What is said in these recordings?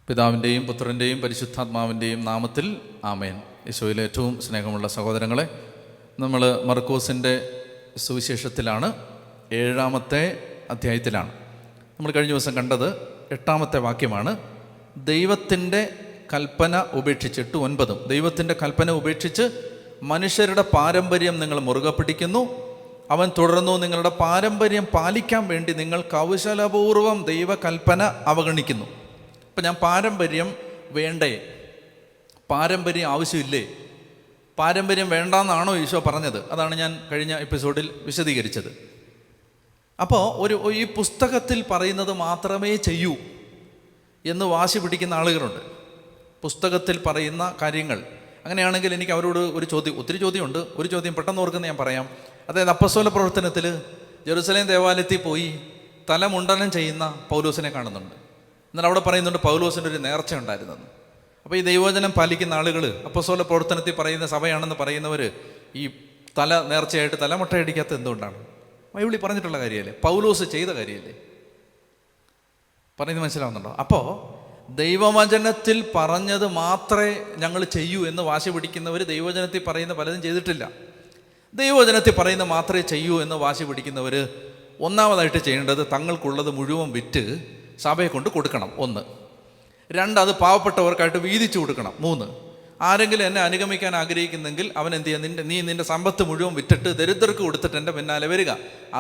പിതാവിൻ്റെയും പുത്രൻ്റെയും പരിശുദ്ധാത്മാവിൻ്റെയും നാമത്തിൽ ആമേൻ. യേശുവിലെ ഏറ്റവും സ്നേഹമുള്ള സഹോദരങ്ങളെ, നമ്മൾ മർക്കോസിൻ്റെ സുവിശേഷത്തിലാണ്, 7-ാമത്തെ അധ്യായത്തിലാണ്. നമ്മൾ കഴിഞ്ഞ ദിവസം കണ്ടത് 8-ാമത്തെ വാക്യമാണ്. ദൈവത്തിൻ്റെ കൽപ്പന ഉപേക്ഷിച്ച് 8-9 ദൈവത്തിൻ്റെ കൽപ്പന ഉപേക്ഷിച്ച് മനുഷ്യരുടെ പാരമ്പര്യം നിങ്ങൾ മുറുകെ പിടിക്കുന്നു. അവൻ തുടർന്നു, നിങ്ങളുടെ പാരമ്പര്യം പാലിക്കാൻ വേണ്ടി നിങ്ങൾ കൗശലപൂർവം ദൈവകൽപ്പന അവഗണിക്കുന്നു. ഇപ്പം ഞാൻ പാരമ്പര്യം വേണ്ടേ, പാരമ്പര്യം ആവശ്യമില്ലേ, പാരമ്പര്യം വേണ്ടാന്നാണോ ഈശോ പറഞ്ഞത്? അതാണ് ഞാൻ കഴിഞ്ഞ എപ്പിസോഡിൽ വിശദീകരിച്ചത്. അപ്പോൾ ഈ പുസ്തകത്തിൽ പറയുന്നത് മാത്രമേ ചെയ്യൂ എന്ന് വാശി പിടിക്കുന്ന ആളുകളുണ്ട്. പുസ്തകത്തിൽ പറയുന്ന കാര്യങ്ങൾ അങ്ങനെയാണെങ്കിൽ എനിക്ക് അവരോട് ഒത്തിരി ചോദ്യമുണ്ട്. ഒരു ചോദ്യം പെട്ടെന്ന് ഓർക്കുന്ന ഞാൻ പറയാം. അതായത് അപ്പസ്തോല പ്രവർത്തനത്തിൽ ജെറുസലേം ദേവാലയത്തിൽ പോയി തലമുണ്ടനം ചെയ്യുന്ന പൗലോസിനെ കാണുന്നുണ്ട്. എന്നാൽ അവിടെ പറയുന്നുണ്ട് പൗലോസിൻ്റെ ഒരു നേർച്ച ഉണ്ടായിരുന്നെന്ന്. അപ്പോൾ ഈ ദൈവവചനം പാലിക്കുന്ന ആളുകൾ, അപ്പസ്തോല പ്രവർത്തനത്തിൽ പറയുന്ന സഭയാണെന്ന് പറയുന്നവർ ഈ തല നേർച്ചയായിട്ട് തലമുട്ടയടിക്കാത്ത എന്തുകൊണ്ടാണ്? ബൈബിളിൽ പറഞ്ഞിട്ടുള്ള കാര്യമല്ലേ, പൗലോസ് ചെയ്ത കാര്യമല്ലേ, പറയുന്നത് മനസ്സിലാവുന്നുണ്ടോ? അപ്പോൾ ദൈവവചനത്തിൽ പറഞ്ഞത് മാത്രമേ ഞങ്ങൾ ചെയ്യൂ എന്ന് വാശി പിടിക്കുന്നവർ ദൈവവചനത്തിൽ പറയുന്ന പലതും ചെയ്തിട്ടില്ല. ദൈവവചനത്തിൽ പറയുന്ന മാത്രമേ ചെയ്യൂ എന്ന് വാശി പിടിക്കുന്നവർ ഒന്നാമതായിട്ട് ചെയ്യേണ്ടത് തങ്ങൾക്കുള്ളത് മുഴുവൻ വിറ്റ് സഭയെ കൊണ്ട് കൊടുക്കണം. 1. 2, അത് പാവപ്പെട്ടവർക്കായിട്ട് വീതിച്ചു കൊടുക്കണം. 3, ആരെങ്കിലും എന്നെ അനുഗമിക്കാൻ ആഗ്രഹിക്കുന്നെങ്കിൽ അവൻ എന്ത് ചെയ്യുക, നിന്റെ സമ്പത്ത് മുഴുവൻ വിറ്റിട്ട് ദരിദ്രർക്ക് കൊടുത്തിട്ട് എൻ്റെ പിന്നാലെ വരിക,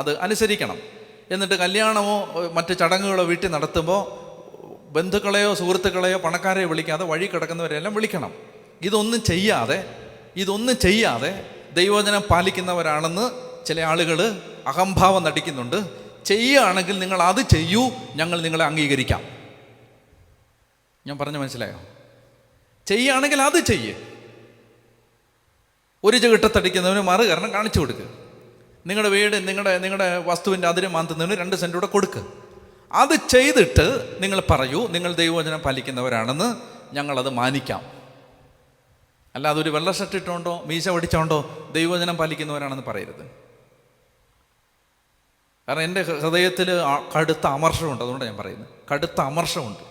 അത് അനുസരിക്കണം. എന്നിട്ട് കല്യാണമോ മറ്റ് ചടങ്ങുകളോ വീട്ടിൽ നടത്തുമ്പോൾ ബന്ധുക്കളെയോ സുഹൃത്തുക്കളെയോ പണക്കാരെയോ വിളിക്കാതെ വഴി കിടക്കുന്നവരെല്ലാം വിളിക്കണം. ഇതൊന്നും ചെയ്യാതെ ദൈവവചനം പാലിക്കുന്നവരാണെന്ന് ചില ആളുകൾ അഹംഭാവം നടിക്കുന്നുണ്ട്. ചെയ്യുകയാണെങ്കിൽ നിങ്ങൾ അത് ചെയ്യൂ, ഞങ്ങൾ നിങ്ങളെ അംഗീകരിക്കാം. ഞാൻ പറഞ്ഞ മനസ്സിലായോ? ചെയ്യുകയാണെങ്കിൽ അത് ചെയ്യ്. ഒരു ചകിട്ടത്തടിക്കുന്നവന് മറുകരണം കാണിച്ചു കൊടുക്കുക. നിങ്ങളുടെ വീട്, നിങ്ങളുടെ വസ്തുവിൻ്റെ അതിര് മാന്തുന്നതിന് 2 സെൻറ്റ് കൂടെ കൊടുക്കുക. അത് ചെയ്തിട്ട് നിങ്ങൾ പറയൂ, നിങ്ങൾ ദൈവവചനം പാലിക്കുന്നവരാണെന്ന്, ഞങ്ങളത് മാനിക്കാം. അല്ലാതെ ഒരു വെള്ള ഷർട്ട് ഇട്ടുകൊണ്ടോ മീശ പഠിച്ചോണ്ടോ ദൈവവചനം പാലിക്കുന്നവരാണെന്ന് പറയരുത്. കാരണം എൻ്റെ ഹൃദയത്തിൽ കടുത്ത അമർഷമുണ്ട്. അതുകൊണ്ട് ഞാൻ പറയുന്നത്, കടുത്ത അമർഷമുണ്ട്.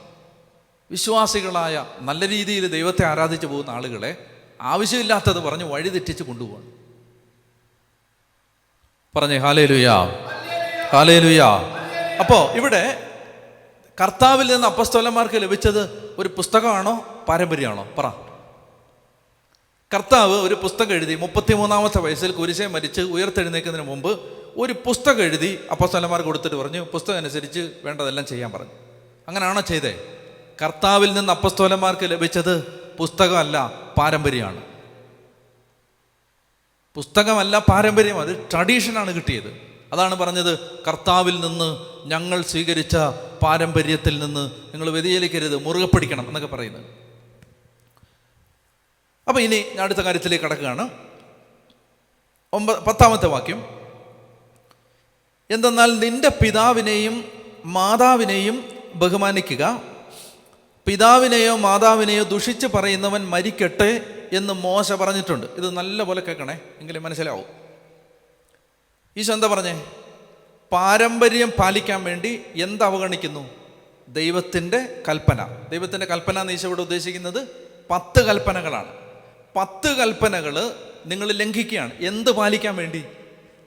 വിശ്വാസികളായ നല്ല രീതിയിൽ ദൈവത്തെ ആരാധിച്ചു പോകുന്ന ആളുകളെ ആവശ്യമില്ലാത്തത് പറഞ്ഞ് വഴിതെറ്റിച്ച് കൊണ്ടുപോകണം. പറഞ്ഞേ ഹല്ലേലൂയാ, ഹല്ലേലൂയാ. അപ്പോൾ ഇവിടെ കർത്താവിൽ നിന്ന് അപ്പസ്തോലന്മാർക്ക് ലഭിച്ചത് ഒരു പുസ്തകമാണോ പാരമ്പര്യമാണോ? പറ. കർത്താവ് ഒരു പുസ്തകം എഴുതി 33-ാമത്തെ വയസ്സിൽ കുരിശേ മരിച്ച് ഉയർത്തെഴുന്നേൽക്കുന്നതിന് മുമ്പ് ഒരു പുസ്തകം എഴുതി അപ്പസ്തോലന്മാർക്ക് കൊടുത്തിട്ട് പറഞ്ഞു, പുസ്തകം അനുസരിച്ച് വേണ്ടതെല്ലാം ചെയ്യാൻ പറഞ്ഞു. അങ്ങനെയാണോ ചെയ്തേ? കർത്താവിൽ നിന്ന് അപ്പസ്തോലന്മാർക്ക് ലഭിച്ചത് പുസ്തകമല്ല, പാരമ്പര്യമാണ്. പുസ്തകമല്ല, പാരമ്പര്യം, അത് ട്രഡീഷനാണ് കിട്ടിയത്. അതാണ് പറഞ്ഞത്, കർത്താവിൽ നിന്ന് ഞങ്ങൾ സ്വീകരിച്ച പാരമ്പര്യത്തിൽ നിന്ന് നിങ്ങൾ വ്യതിചലിക്കരുത്, മുറുകെ പിടിക്കണം എന്നൊക്കെ പറയുന്നത്. അപ്പോൾ ഇനി ഞാൻ അടുത്ത കാര്യത്തിലേക്ക് കടക്കുകയാണ്. 10-ാമത്തെ വാക്യം, എന്തെന്നാൽ നിന്റെ പിതാവിനെയും മാതാവിനെയും ബഹുമാനിക്കുക, പിതാവിനെയോ മാതാവിനെയോ ദുഷിച്ച് പറയുന്നവൻ മരിക്കട്ടെ എന്ന് മോശ പറഞ്ഞിട്ടുണ്ട്. ഇത് നല്ല പോലെ കേൾക്കണേ, എങ്കിലും മനസ്സിലാവും. ഈശോ എന്താ പറഞ്ഞേ? പാരമ്പര്യം പാലിക്കാൻ വേണ്ടി അവഗണിക്കുന്നു? ദൈവത്തിൻ്റെ കൽപ്പന. ദൈവത്തിൻ്റെ കൽപ്പന എന്ന് ഈശോ ഇവിടെ ഉദ്ദേശിക്കുന്നത് 10 കൽപ്പനകളാണ്. 10 കൽപ്പനകൾ നിങ്ങൾ ലംഘിക്കുകയാണ്. എന്ത് പാലിക്കാൻ വേണ്ടി?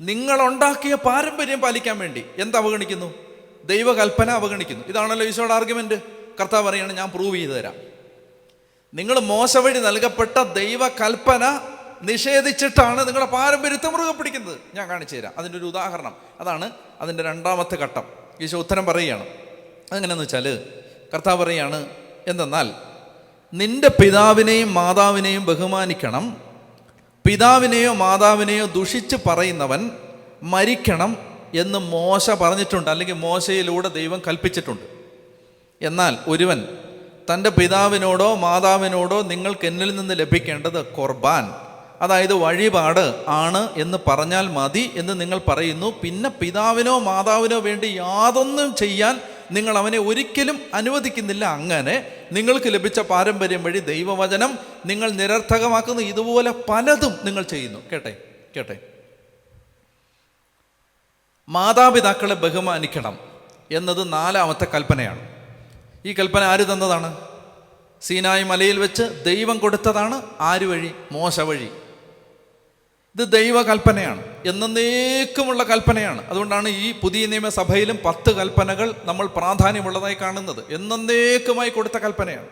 നിങ്ങളുണ്ടാക്കിയ പാരമ്പര്യം പാലിക്കാൻ വേണ്ടി അവഗണിക്കുന്നു? ദൈവകൽപ്പന അവഗണിക്കുന്നു. ഇതാണല്ലോ ഈശോയുടെ ആർഗ്യുമെന്റ്. കർത്താവ് പറയാണ്, ഞാൻ പ്രൂവ് ചെയ്തു തരാം. നിങ്ങൾ മോശ വഴി നൽകപ്പെട്ട ദൈവകൽപ്പന നിഷേധിച്ചിട്ടാണ് നിങ്ങളുടെ പാരമ്പര്യത്തെ മുറുകെ പിടിക്കുന്നത്. ഞാൻ കാണിച്ചു തരാം അതിൻ്റെ ഒരു ഉദാഹരണം. അതാണ് അതിൻ്റെ 2-ാമത്തെ ഘട്ടം. ഈശോ ഉത്തരം പറയുകയാണ്. അതെങ്ങനെയാണെന്ന് വെച്ചാൽ, കർത്താവ് പറയുകയാണ്, എന്തെന്നാൽ നിന്റെ പിതാവിനെയും മാതാവിനെയും ബഹുമാനിക്കണം, പിതാവിനെയോ മാതാവിനെയോ ദുഷിച്ച് പറയുന്നവൻ മരിക്കണം എന്ന് മോശ പറഞ്ഞിട്ടുണ്ട്, അല്ലെങ്കിൽ മോശയിലൂടെ ദൈവം കൽപ്പിച്ചിട്ടുണ്ട്. എന്നാൽ ഒരുവൻ തൻ്റെ പിതാവിനോടോ മാതാവിനോടോ നിങ്ങൾക്ക് എന്നിൽ നിന്ന് ലഭിക്കേണ്ടത് ഖുർബാൻ, അതായത് വഴിപാട് ആണ് എന്ന് പറഞ്ഞാൽ മതി എന്ന് നിങ്ങൾ പറയുന്നു. പിന്നെ പിതാവിനോ മാതാവിനോ വേണ്ടി യാതൊന്നും ചെയ്യാൻ നിങ്ങൾ അവനെ ഒരിക്കലും അനുവദിക്കുന്നില്ല. അങ്ങനെ നിങ്ങൾക്ക് ലഭിച്ച പാരമ്പര്യം വഴി ദൈവവചനം നിങ്ങൾ നിരർത്ഥകമാക്കുന്നു. ഇതുപോലെ പലതും നിങ്ങൾ ചെയ്യുന്നു. കേട്ടെ, മാതാപിതാക്കളെ ബഹുമാനിക്കണം എന്നത് 4-ാമത്തെ കൽപ്പനയാണ്. ഈ കൽപ്പന ആര് തന്നതാണ്? സീനായി മലയിൽ വെച്ച് ദൈവം കൊടുത്തതാണ്. ആര് വഴി? മോശ വഴി. ഇത് ദൈവകൽപ്പനയാണ്, എന്നേക്കുമുള്ള കൽപ്പനയാണ്. അതുകൊണ്ടാണ് ഈ പുതിയ നിയമസഭയിലും 10 കൽപ്പനകൾ നമ്മൾ പ്രാധാന്യമുള്ളതായി കാണുന്നത്. എന്നേക്കുമായി കൊടുത്ത കൽപ്പനയാണ്.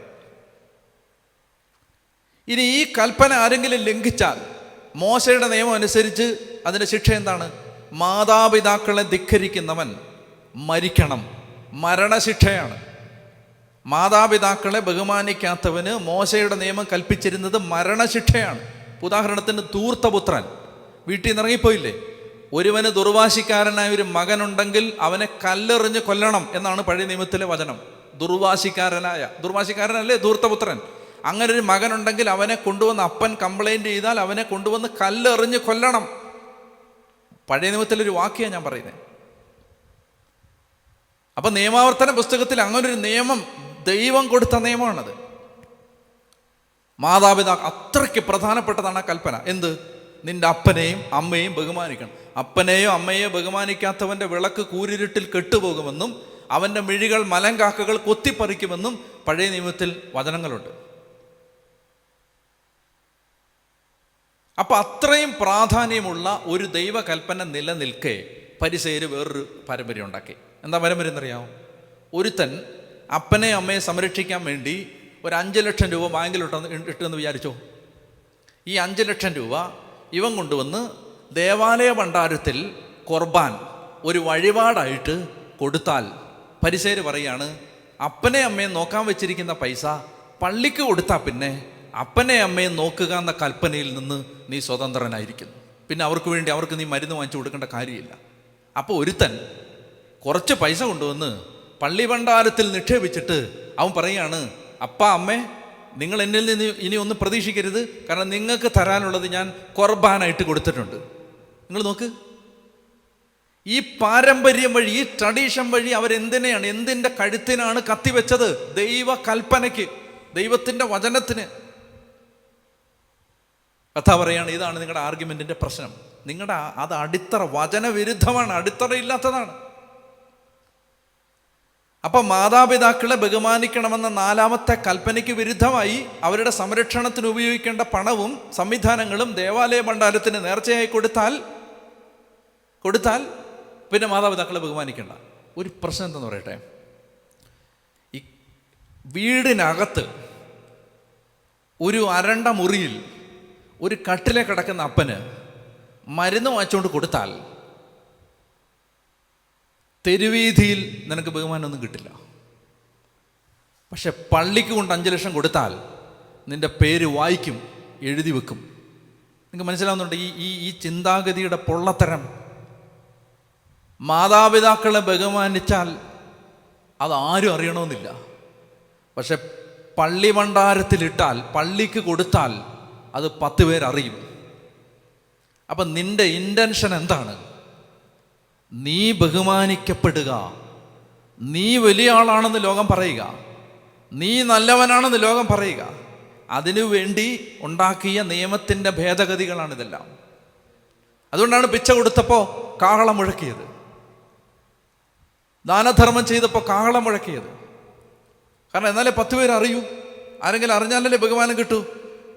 ഇനി ഈ കൽപ്പന ആരെങ്കിലും ലംഘിച്ചാൽ, മോശയുടെ നിയമം അനുസരിച്ച് അതിൻ്റെ ശിക്ഷ എന്താണ്? മാതാപിതാക്കളെ ധിക്കരിക്കുന്നവൻ മരിക്കണം. മരണശിക്ഷയാണ്. മാതാപിതാക്കളെ ബഹുമാനിക്കാത്തവന് മോശയുടെ നിയമം കൽപ്പിച്ചിരുന്നത് മരണശിക്ഷയാണ്. ഉദാഹരണത്തിന്, ധൂർത്തപുത്രൻ വീട്ടിൽ നിന്ന് ഇറങ്ങിപ്പോയില്ലേ? ഒരുവന് ദുർവാശിക്കാരനായ ഒരു മകനുണ്ടെങ്കിൽ അവനെ കല്ലെറിഞ്ഞ് കൊല്ലണം എന്നാണ് പഴയ നിയമത്തിലെ വചനം. ദുർവാശിക്കാരനല്ലേ ധൂർത്തപുത്രൻ? അങ്ങനെ ഒരു മകനുണ്ടെങ്കിൽ അവനെ കൊണ്ടുവന്ന് അപ്പൻ കംപ്ലൈൻറ്റ് ചെയ്താൽ അവനെ കൊണ്ടുവന്ന് കല്ലെറിഞ്ഞ് കൊല്ലണം. പഴയ നിയമത്തിലൊരു വാക്യാണ് ഞാൻ പറയുന്നത്. അപ്പം നിയമാവർത്തന പുസ്തകത്തിൽ അങ്ങനൊരു നിയമം, ദൈവം കൊടുത്ത നിയമമാണത്. മാതാപിതാക്കൾ അത്രയ്ക്ക് പ്രധാനപ്പെട്ടതാണ് ആ കൽപ്പന. എന്ത്? നിന്റെ അപ്പനെയും അമ്മയെയും ബഹുമാനിക്കണം. അപ്പനെയോ അമ്മയെയോ ബഹുമാനിക്കാത്തവൻ്റെ വിളക്ക് കൂരിരുട്ടിൽ കെട്ടുപോകുമെന്നും അവൻ്റെ മിഴികൾ മലങ്കാക്കകൾ കൊത്തിപ്പറിക്കുമെന്നും പഴയ നിയമത്തിൽ വചനങ്ങളുണ്ട്. അപ്പം അത്രയും പ്രാധാന്യമുള്ള ഒരു ദൈവകൽപ്പന നിലനിൽക്കെ പരിസേര് വേറൊരു പാരമ്പര്യം ഉണ്ടാക്കി. എന്താ പാരമ്പര്യം എന്നറിയാമോ? ഒരുത്തൻ അപ്പനെ അമ്മയെ സംരക്ഷിക്കാൻ വേണ്ടി ഒരു 5 ലക്ഷം രൂപ ബാങ്കിലിട്ടെന്ന് വിചാരിച്ചോ. ഈ 5 ലക്ഷം രൂപ ഇവൻ കൊണ്ടുവന്ന് ദേവാലയ ഭണ്ഡാരത്തിൽ ഖുർബാൻ ഒരു വഴിപാടായിട്ട് കൊടുത്താൽ പരിസേര് പറയാണ്, അപ്പനെ അമ്മയെ നോക്കാൻ വെച്ചിരിക്കുന്ന പൈസ പള്ളിക്ക് കൊടുത്താൽ പിന്നെ അപ്പനെ അമ്മയെ നോക്കുക എന്ന കൽപ്പനയിൽ നിന്ന് നീ സ്വതന്ത്രനായിരിക്കുന്നു. പിന്നെ അവർക്ക് നീ മരുന്ന് വാങ്ങിച്ചു കൊടുക്കേണ്ട കാര്യമില്ല. അപ്പോൾ ഒരുത്തൻ കുറച്ച് പൈസ കൊണ്ടുവന്ന് പള്ളി ഭണ്ഡാരത്തിൽ നിക്ഷേപിച്ചിട്ട് അവൻ പറയാണ്, അപ്പ അമ്മേ, നിങ്ങൾ എന്നിൽ നിന്ന് ഇനി ഒന്നും പ്രതീക്ഷിക്കരുത്, കാരണം നിങ്ങൾക്ക് തരാനുള്ളത് ഞാൻ ഖുർബാനായിട്ട് കൊടുത്തിട്ടുണ്ട്. നിങ്ങൾ നോക്ക്, ഈ പാരമ്പര്യം വഴി, ഈ ട്രഡീഷൻ വഴി അവരെന്തിനെയാണ്, എന്തിൻ്റെ കഴുത്തിനാണ് കത്തിവെച്ചത്? ദൈവ കൽപ്പനയ്ക്ക്, ദൈവത്തിൻ്റെ വചനത്തിന്. കഥ പറയാണ്, ഇതാണ് നിങ്ങളുടെ ആർഗ്യുമെൻറ്റിൻ്റെ പ്രശ്നം. അത് അടിത്തറ വചനവിരുദ്ധമാണ്, അടിത്തറ ഇല്ലാത്തതാണ്. അപ്പം മാതാപിതാക്കളെ ബഹുമാനിക്കണമെന്ന 4ാമത്തെ കൽപ്പനയ്ക്ക് വിരുദ്ധമായി അവരുടെ സംരക്ഷണത്തിന് ഉപയോഗിക്കേണ്ട പണവും സംവിധാനങ്ങളും ദേവാലയ ഭണ്ഡാരത്തിന് നേർച്ചയായി കൊടുത്താൽ പിന്നെ മാതാപിതാക്കളെ ബഹുമാനിക്കേണ്ട. ഒരു പ്രശ്നം എന്തെന്ന് പറയട്ടെ, ഈ വീടിനകത്ത് ഒരു അരണ്ട മുറിയിൽ ഒരു കട്ടിലെ കിടക്കുന്ന അപ്പന് മരുന്ന് വാങ്ങിച്ചുകൊണ്ട് കൊടുത്താൽ തെരുവീതിയിൽ നിനക്ക് ബഹുമാനമൊന്നും കിട്ടില്ല. പക്ഷെ പള്ളിക്ക് കൊണ്ട് 5 ലക്ഷം കൊടുത്താൽ നിന്റെ പേര് വായിക്കും, എഴുതി വെക്കും. നിങ്ങൾക്ക് മനസ്സിലാവുന്നുണ്ട് ഈ ചിന്താഗതിയുടെ പൊള്ളത്തരം? മാതാപിതാക്കളെ ബഹുമാനിച്ചാൽ അത് ആരും അറിയണമെന്നില്ല. പക്ഷെ പള്ളി ഭണ്ഡാരത്തിലിട്ടാൽ, പള്ളിക്ക് കൊടുത്താൽ അത് 10 പേരറിയും. അപ്പം നിന്റെ ഇൻറ്റൻഷൻ എന്താണ്? നീ ബഹുമാനിക്കപ്പെടുക, നീ വലിയ ആളാണെന്ന് ലോകം പറയുക, നീ നല്ലവനാണെന്ന് ലോകം പറയുക. അതിനുവേണ്ടി ഉണ്ടാക്കിയ നിയമത്തിൻ്റെ ഭേദഗതികളാണിതെല്ലാം. അതുകൊണ്ടാണ് പിച്ച കൊടുത്തപ്പോൾ കാഹളം മുഴക്കിയത്, ദാനധർമ്മം ചെയ്തപ്പോൾ കാഹളം മുഴക്കിയത്. കാരണം എന്നാലേ 10 പേര് അറിയൂ. ആരെങ്കിലും അറിഞ്ഞാലല്ലേ ബഹുമാനം കിട്ടൂ.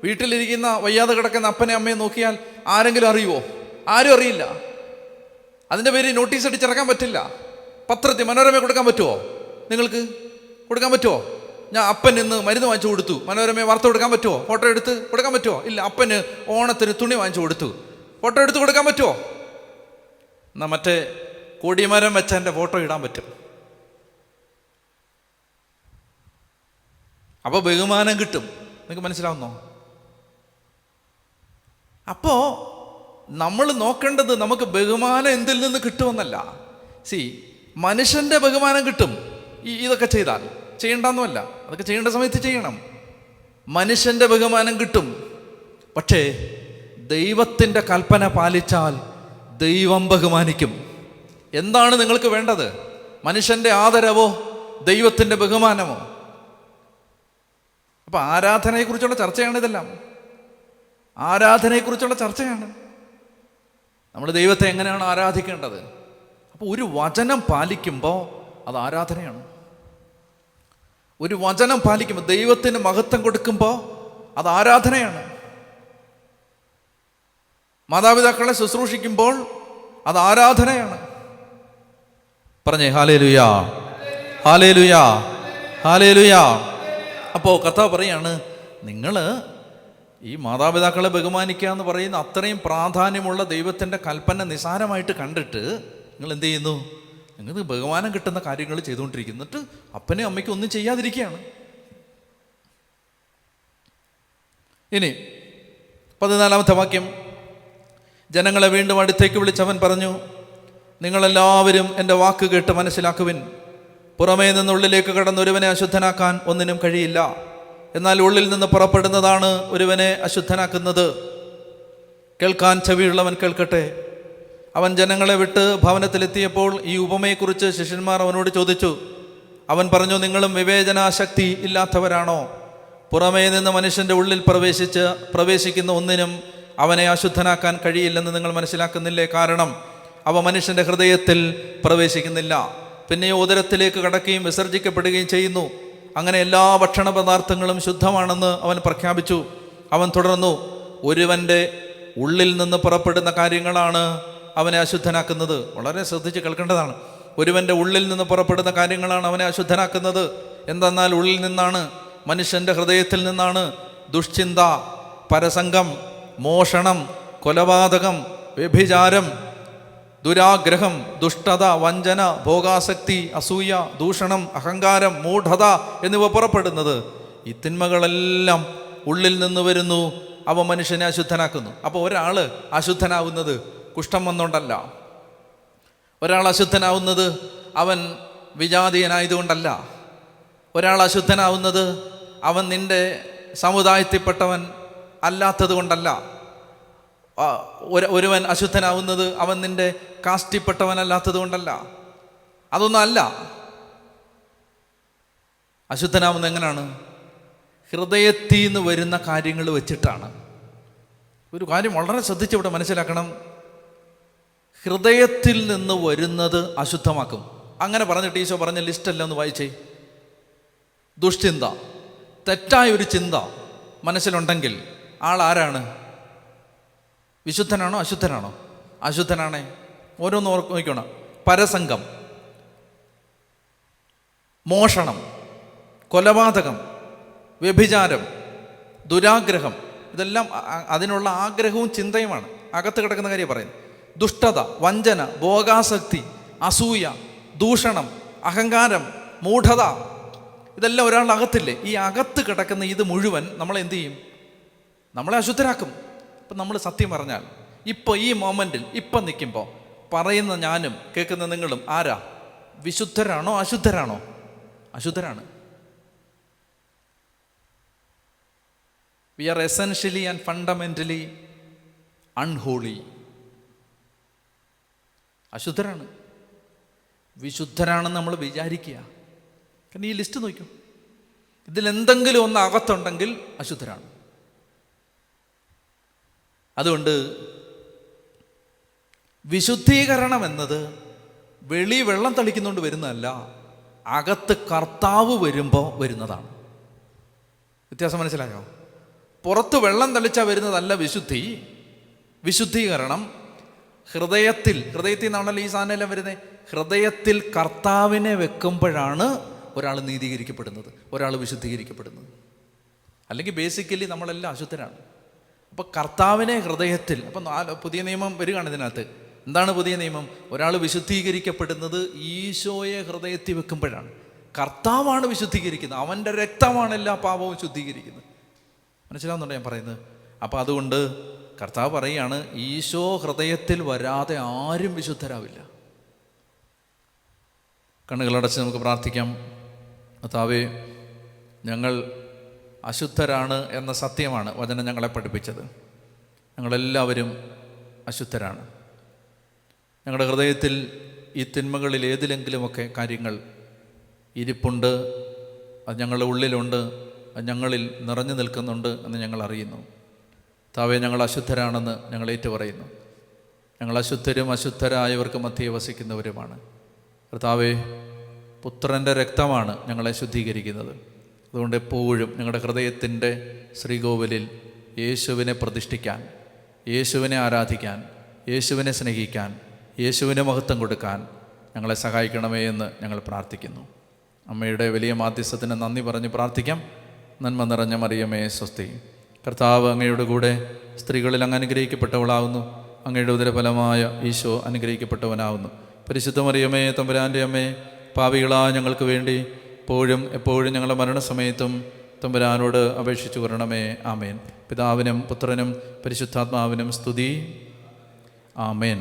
വീട്ടിലിരിക്കുന്ന വയ്യാതെ കിടക്കുന്ന അപ്പനെ അമ്മയെ നോക്കിയാൽ ആരെങ്കിലും അറിയുമോ? ആരും അറിയില്ല. അതിൻ്റെ പേര് നോട്ടീസ് അടിച്ചിറക്കാൻ പറ്റില്ല. പത്രത്തിൽ മനോരമ കൊടുക്കാൻ പറ്റുമോ? നിങ്ങൾക്ക് കൊടുക്കാൻ പറ്റുമോ? ഞാൻ അപ്പൻ ഇന്ന് മരുന്ന് വാങ്ങിച്ചു കൊടുത്തു, മനോരമയെ വാർത്ത കൊടുക്കാൻ പറ്റുമോ? ഫോട്ടോ എടുത്ത് കൊടുക്കാൻ പറ്റുമോ? ഇല്ല. അപ്പന് ഓണത്തിന് തുണി വാങ്ങിച്ചു കൊടുത്തു, ഫോട്ടോ എടുത്ത് കൊടുക്കാൻ പറ്റുമോ? എന്നാൽ മറ്റേ കൊടിമരം വെച്ച എൻ്റെ ഫോട്ടോ ഇടാൻ പറ്റും. അപ്പോൾ ബഹുമാനം കിട്ടും. നിങ്ങൾക്ക് മനസ്സിലാവുന്നോ? അപ്പോൾ നമ്മൾ നോക്കേണ്ടത് നമുക്ക് ബഹുമാനം എന്തിൽ നിന്ന് കിട്ടുമെന്നല്ല. മനുഷ്യൻ്റെ ബഹുമാനം കിട്ടും ഇതൊക്കെ ചെയ്താൽ. ചെയ്യണ്ടെന്നുമല്ല, അതൊക്കെ ചെയ്യേണ്ട സമയത്ത് ചെയ്യണം. മനുഷ്യൻ്റെ ബഹുമാനം കിട്ടും. പക്ഷേ ദൈവത്തിൻ്റെ കൽപ്പന പാലിച്ചാൽ ദൈവം ബഹുമാനിക്കും. എന്താണ് നിങ്ങൾക്ക് വേണ്ടത്? മനുഷ്യൻ്റെ ആദരവോ ദൈവത്തിൻ്റെ ബഹുമാനമോ? അപ്പം ആരാധനയെക്കുറിച്ചുള്ള ചർച്ചയാണ് ഇതെല്ലാം. ആരാധനയെക്കുറിച്ചുള്ള ചർച്ചയാണ്. നമ്മൾ ദൈവത്തെ എങ്ങനെയാണ് ആരാധിക്കേണ്ടത്? അപ്പോൾ ഒരു വചനം പാലിക്കുമ്പോൾ അത് ആരാധനയാണ്. ഒരു വചനം പാലിക്കുമ്പോൾ, ദൈവത്തിന് മഹത്വം കൊടുക്കുമ്പോൾ അത് ആരാധനയാണ്. മാതാപിതാക്കളെ ശുശ്രൂഷിക്കുമ്പോൾ അത് ആരാധനയാണ്. പറഞ്ഞേ ഹല്ലേലൂയാ, ഹല്ലേലൂയാ, ഹല്ലേലൂയാ. അപ്പോൾ കർത്താവ് പറയാണ്, നിങ്ങൾ ഈ മാതാപിതാക്കളെ ബഹുമാനിക്കുക എന്ന് പറയുന്ന അത്രയും പ്രാധാന്യമുള്ള ദൈവത്തിൻ്റെ കൽപ്പന നിസാരമായിട്ട് കണ്ടിട്ട് നിങ്ങൾ എന്ത് ചെയ്യുന്നു? നിങ്ങൾക്ക് ബഹുമാനം കിട്ടുന്ന കാര്യങ്ങൾ ചെയ്തുകൊണ്ടിരിക്കുന്നിട്ട് അപ്പനെയും അമ്മയ്ക്കും ഒന്നും ചെയ്യാതിരിക്കുകയാണ്. ഇനി 14-ാമത്തെ വാക്യം, ജനങ്ങളെ വീണ്ടും അടുത്തേക്ക് വിളിച്ചവൻ പറഞ്ഞു, നിങ്ങളെല്ലാവരും എൻ്റെ വാക്ക് കേട്ട് മനസ്സിലാക്കുവിൻ. പുറമേ നിന്നുള്ളിലേക്ക് കടന്നൊരുവനെ അശുദ്ധനാക്കാൻ ഒന്നിനും കഴിയില്ല. എന്നാൽ ഉള്ളിൽ നിന്ന് പുറപ്പെടുന്നതാണ് ഒരുവനെ അശുദ്ധനാക്കുന്നത്. കേൾക്കാൻ ചെവിയുള്ളവൻ കേൾക്കട്ടെ. അവൻ ജനങ്ങളെ വിട്ട് ഭവനത്തിലെത്തിയപ്പോൾ ഈ ഉപമയെക്കുറിച്ച് ശിഷ്യന്മാർ അവനോട് ചോദിച്ചു. അവൻ പറഞ്ഞു, നിങ്ങളും വിവേചനാശക്തി ഇല്ലാത്തവരാണോ? പുറമേ നിന്ന് മനുഷ്യൻ്റെ ഉള്ളിൽ പ്രവേശിക്കുന്ന ഒന്നിനും അവനെ അശുദ്ധനാക്കാൻ കഴിയില്ലെന്ന് നിങ്ങൾ മനസ്സിലാക്കുന്നില്ലേ? കാരണം അവ മനുഷ്യൻ്റെ ഹൃദയത്തിൽ പ്രവേശിക്കുന്നില്ല, പിന്നെ ഉദരത്തിലേക്ക് കടക്കുകയും വിസർജിക്കപ്പെടുകയും ചെയ്യുന്നു. അങ്ങനെ എല്ലാ ഭക്ഷണ പദാർത്ഥങ്ങളും ശുദ്ധമാണെന്ന് അവൻ പ്രഖ്യാപിച്ചു. അവൻ തുടർന്നു, ഒരുവൻ്റെ ഉള്ളിൽ നിന്ന് പുറപ്പെടുന്ന കാര്യങ്ങളാണ് അവനെ അശുദ്ധനാക്കുന്നത്. വളരെ ശ്രദ്ധിച്ച് കേൾക്കേണ്ടതാണ്. ഒരുവൻ്റെ ഉള്ളിൽ നിന്ന് പുറപ്പെടുന്ന കാര്യങ്ങളാണ് അവനെ അശുദ്ധനാക്കുന്നത്. എന്തെന്നാൽ ഉള്ളിൽ നിന്നാണ്, മനുഷ്യൻ്റെ ഹൃദയത്തിൽ നിന്നാണ് ദുഷ്ചിന്ത, പരസംഗം, മോഷണം, കൊലപാതകം, വ്യഭിചാരം, ദുരാഗ്രഹം, ദുഷ്ടത, വഞ്ചന, ഭോഗാസക്തി, അസൂയ, ദൂഷണം, അഹങ്കാരം, മൂഢത എന്നിവ പുറപ്പെടുന്നത്. ഈ തിന്മകളെല്ലാം ഉള്ളിൽ നിന്ന് വരുന്നു, അവ മനുഷ്യനെ അശുദ്ധനാക്കുന്നു. അപ്പോൾ ഒരാൾ അശുദ്ധനാവുന്നത് കുഷ്ഠം വന്നുകൊണ്ടല്ല. ഒരാൾ അശുദ്ധനാവുന്നത് അവൻ വിജാതീയനായതുകൊണ്ടല്ല. ഒരാൾ അശുദ്ധനാവുന്നത് അവൻ നിൻ്റെ സമുദായത്തിൽപ്പെട്ടവൻ അല്ലാത്തത് കൊണ്ടല്ല. ഒരുവൻ അശുദ്ധനാവുന്നത് അവൻ നിൻ്റെ കാസ്റ്റിൽപ്പെട്ടവനല്ലാത്തത് കൊണ്ടല്ല. അതൊന്നും അല്ല. അശുദ്ധനാവുന്നത് എങ്ങനെയാണ്? ഹൃദയത്തിൽ നിന്ന് വരുന്ന കാര്യങ്ങൾ വെച്ചിട്ടാണ്. ഒരു കാര്യം വളരെ ശ്രദ്ധിച്ച് ഇവിടെ മനസ്സിലാക്കണം. ഹൃദയത്തിൽ നിന്ന് വരുന്നത് അശുദ്ധമാക്കും. അങ്ങനെ പറഞ്ഞിട്ട് ഈശോ പറഞ്ഞ ലിസ്റ്റെല്ലാം ഒന്ന് വായിച്ചേ. ദുഷ്ചിന്ത, തെറ്റായൊരു ചിന്ത മനസ്സിലുണ്ടെങ്കിൽ ആൾ ആരാണ്? വിശുദ്ധനാണോ അശുദ്ധനാണോ? അശുദ്ധനാണേ. ഓരോന്ന് നോക്കണം. പരസംഗം, മോഷണം, കൊലപാതകം, വ്യഭിചാരം, ദുരാഗ്രഹം, ഇതെല്ലാം അതിനുള്ള ആഗ്രഹവും ചിന്തയുമാണ്. അകത്ത് കിടക്കുന്ന കാര്യം പറയുന്നത്. ദുഷ്ടത, വഞ്ചന, ഭോഗാസക്തി, അസൂയ, ദൂഷണം, അഹങ്കാരം, മൂഢത, ഇതെല്ലാം ഒരാളുടെ അകത്തില്ലേ? ഈ അകത്ത് കിടക്കുന്ന ഇത് മുഴുവൻ നമ്മളെ എന്ത് ചെയ്യും? നമ്മളെ അശുദ്ധരാക്കും. ഇപ്പം നമ്മൾ സത്യം പറഞ്ഞാൽ ഇപ്പോൾ ഈ മൊമെൻറ്റിൽ ഇപ്പം നിൽക്കുമ്പോൾ പറയുന്ന ഞാനും കേൾക്കുന്ന നിങ്ങളും ആരാ? വിശുദ്ധരാണോ അശുദ്ധരാണോ? അശുദ്ധരാണ്. We are essentially and fundamentally unholy. അശുദ്ധരാണ്. വിശുദ്ധരാണെന്ന് നമ്മൾ വിചാരിക്കുക. കാരണം ഈ ലിസ്റ്റ് നോക്കൂ, ഇതിലെന്തെങ്കിലും ഒന്ന് അകത്തുണ്ടെങ്കിൽ അശുദ്ധരാണ്. അതുകൊണ്ട് വിശുദ്ധീകരണം എന്നത് വെളി വെള്ളം തളിക്കുന്നുകൊണ്ട് വരുന്നതല്ല, അകത്ത് കർത്താവ് വരുമ്പോൾ വരുന്നതാണ്. വ്യത്യാസം മനസ്സിലായോ? പുറത്ത് വെള്ളം തളിച്ചാൽ വരുന്നതല്ല വിശുദ്ധി. വിശുദ്ധീകരണം ഹൃദയത്തിൽ നിന്നാണല്ലോ ഈ സാധനം എല്ലാം വരുന്നത്. ഹൃദയത്തിൽ കർത്താവിനെ വെക്കുമ്പോഴാണ് ഒരാൾ നീതീകരിക്കപ്പെടുന്നത്, ഒരാൾ വിശുദ്ധീകരിക്കപ്പെടുന്നത്. അല്ലെങ്കിൽ ബേസിക്കലി നമ്മളെല്ലാം അശുദ്ധരാണ്. അപ്പോൾ കർത്താവിനെ ഹൃദയത്തിൽ, അപ്പം പുതിയ നിയമം വരികയാണ് ഇതിനകത്ത്. എന്താണ് പുതിയ നിയമം? ഒരാൾ വിശുദ്ധീകരിക്കപ്പെടുന്നത് ഈശോയെ ഹൃദയത്തിൽ വെക്കുമ്പോഴാണ്. കർത്താവാണ് വിശുദ്ധീകരിക്കുന്നത്, അവൻ്റെ രക്തമാണ് എല്ലാ പാപവും ശുദ്ധീകരിക്കുന്നത്. മനസ്സിലാവുന്നുണ്ടോ ഞാൻ പറയുന്നത്? അപ്പോൾ അതുകൊണ്ട് കർത്താവ് പറയുകയാണ്, ഈശോ ഹൃദയത്തിൽ വരാതെ ആരും വിശുദ്ധരാവില്ല. കണ്ണുകളടച്ച് നമുക്ക് പ്രാർത്ഥിക്കാം. കർത്താവേ, ഞങ്ങൾ അശുദ്ധരാണ് എന്ന സത്യമാണ് വചനം ഞങ്ങളെ പഠിപ്പിച്ചത്. ഞങ്ങളെല്ലാവരും അശുദ്ധരാണ്. ഞങ്ങളുടെ ഹൃദയത്തിൽ ഈ തിന്മകളിൽ ഏതിലെങ്കിലുമൊക്കെ കാര്യങ്ങൾ ഇരിപ്പുണ്ട്, അത് ഞങ്ങളുടെ ഉള്ളിലുണ്ട്, അത് ഞങ്ങളിൽ നിറഞ്ഞു നിൽക്കുന്നുണ്ട് എന്ന് ഞങ്ങൾ അറിയുന്നു. കർത്താവേ, ഞങ്ങൾ അശുദ്ധരാണെന്ന് ഞങ്ങൾ ഏറ്റുപറയുന്നു. ഞങ്ങൾ അശുദ്ധരും അശുദ്ധരായവർക്ക് മധ്യേ വസിക്കുന്നവരുമാണ്. കർത്താവേ, പുത്രൻ്റെ രക്തമാണ് ഞങ്ങളെ ശുദ്ധീകരിക്കുന്നത്. അതുകൊണ്ട് എപ്പോഴും ഞങ്ങളുടെ ഹൃദയത്തിൻ്റെ ശ്രീകോവിലിൽ യേശുവിനെ പ്രതിഷ്ഠിക്കാൻ, യേശുവിനെ ആരാധിക്കാൻ, യേശുവിനെ സ്നേഹിക്കാൻ, യേശുവിന് മഹത്വം കൊടുക്കാൻ ഞങ്ങളെ സഹായിക്കണമേ എന്ന് ഞങ്ങൾ പ്രാർത്ഥിക്കുന്നു. അമ്മയുടെ വലിയ മാധ്യസ്ഥത്തിന് നന്ദി പറഞ്ഞ് പ്രാർത്ഥിക്കാം. നന്മ നിറഞ്ഞ മറിയമേ സ്വസ്തി, കർത്താവ് അങ്ങയുടെ കൂടെ സ്ത്രീകളിൽ അങ്ങ് അനുഗ്രഹിക്കപ്പെട്ടവളാവുന്നു. അങ്ങയുടെ ഉദരഫലമായ ഈശോ അനുഗ്രഹിക്കപ്പെട്ടവനാവുന്നു. പരിശുദ്ധ മറിയമേ തമ്പുരാൻ്റെ അമ്മേ, പാപികളായ ഞങ്ങൾക്ക് വേണ്ടി എപ്പോഴും ഞങ്ങളുടെ മരണസമയത്തും തമ്പുരാനോട് അപേക്ഷിച്ചു കൊള്ളണമേ. ആമേൻ. പിതാവിനും പുത്രനും പരിശുദ്ധാത്മാവിനും സ്തുതി. ആമേൻ.